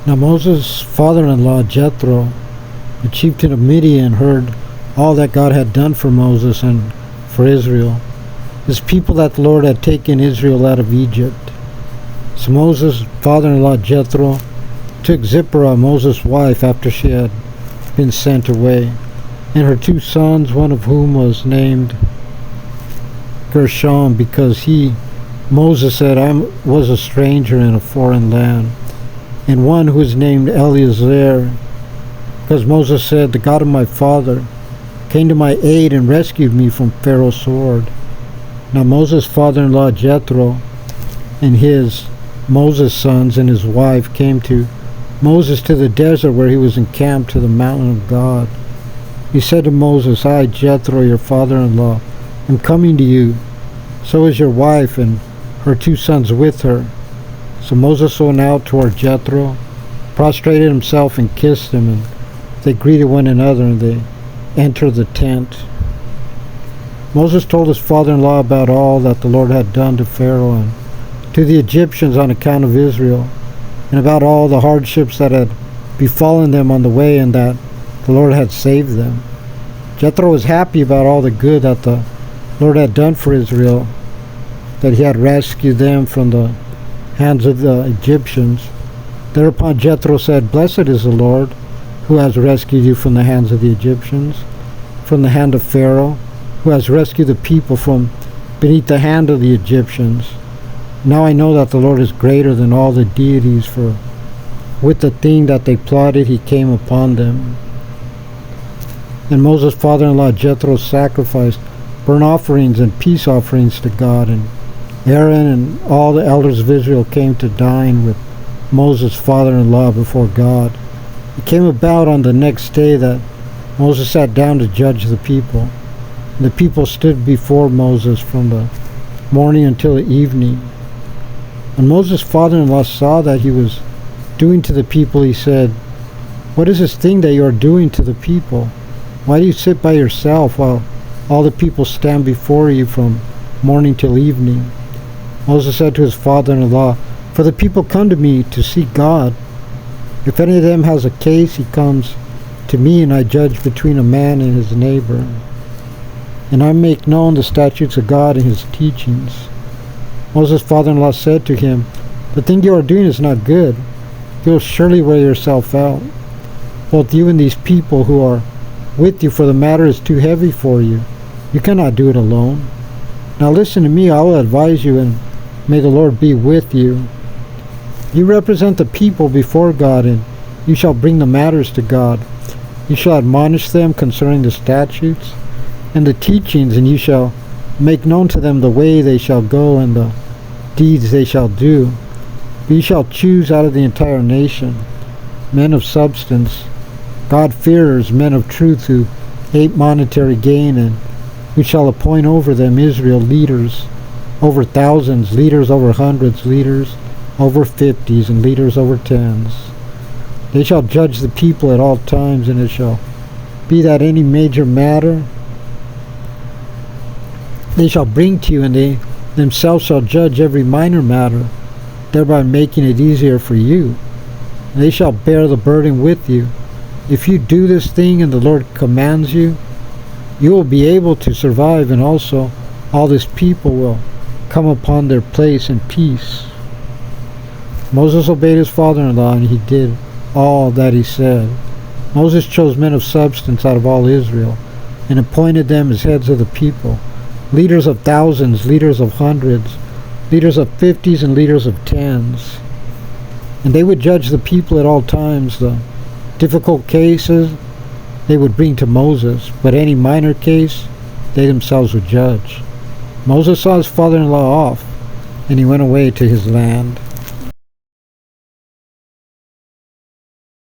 Now Moses' father-in-law Jethro, the chieftain of Midian, heard all that God had done for Moses and for Israel, his people, that the Lord had taken Israel out of Egypt. So Moses' father-in-law Jethro took Zipporah, Moses' wife, after she had been sent away, and her 2 sons, one of whom was named Gershom, because Moses said, I was a stranger in a foreign land, and one who was named Eleazar, because Moses said, the God of my father came to my aid and rescued me from Pharaoh's sword. Now Moses' father-in-law Jethro and his Moses' sons and his wife came to Moses to the desert where he was encamped to the mountain of God. He said to Moses, I, Jethro, your father-in-law, am coming to you. So is your wife and her 2 sons with her. So Moses went out toward Jethro, prostrated himself and kissed him, and they greeted one another, and they entered the tent. Moses told his father-in-law about all that the Lord had done to Pharaoh and to the Egyptians on account of Israel, and about all the hardships that had befallen them on the way, and that the Lord had saved them. Jethro was happy about all the good that the Lord had done for Israel, that he had rescued them from the hands of the Egyptians. Thereupon Jethro said, Blessed is the Lord, who has rescued you from the hands of the Egyptians, from the hand of Pharaoh, who has rescued the people from beneath the hand of the Egyptians. Now I know that the Lord is greater than all the deities, for with the thing that they plotted he came upon them. And Moses' father-in-law Jethro sacrificed burnt offerings and peace offerings to God, and Aaron and all the elders of Israel came to dine with Moses' father-in-law before God. It came about on the next day that Moses sat down to judge the people. And the people stood before Moses from the morning until the evening. When Moses' father-in-law saw that he was doing to the people, he said, What is this thing that you are doing to the people? Why do you sit by yourself while all the people stand before you from morning till evening? Moses said to his father-in-law, For the people come to me to seek God. If any of them has a case, he comes to me, and I judge between a man and his neighbor. And I make known the statutes of God and his teachings. Moses' father-in-law said to him, The thing you are doing is not good. You will surely wear yourself out, both you and these people who are with you, for the matter is too heavy for you. You cannot do it alone. Now listen to me, I will advise you, and may the Lord be with you. You represent the people before God, and you shall bring the matters to God. You shall admonish them concerning the statutes and the teachings, and you shall make known to them the way they shall go and the deeds they shall do. But you shall choose out of the entire nation men of substance, God-fearers, men of truth, who hate monetary gain, and who shall appoint over them Israel leaders over thousands, leaders over hundreds, leaders over 50s, and leaders over 10s. They shall judge the people at all times, and it shall be that any major matter they shall bring to you, and they themselves shall judge every minor matter, thereby making it easier for you. And they shall bear the burden with you. If you do this thing and the Lord commands you, you will be able to survive, and also all this people will come upon their place in peace. Moses obeyed his father-in-law, and he did all that he said. Moses chose men of substance out of all Israel, and appointed them as heads of the people, leaders of thousands, leaders of hundreds, leaders of 50s, and leaders of 10s. And they would judge the people at all times. The difficult cases they would bring to Moses, but any minor case they themselves would judge. Moses saw his father-in-law off, and he went away to his land.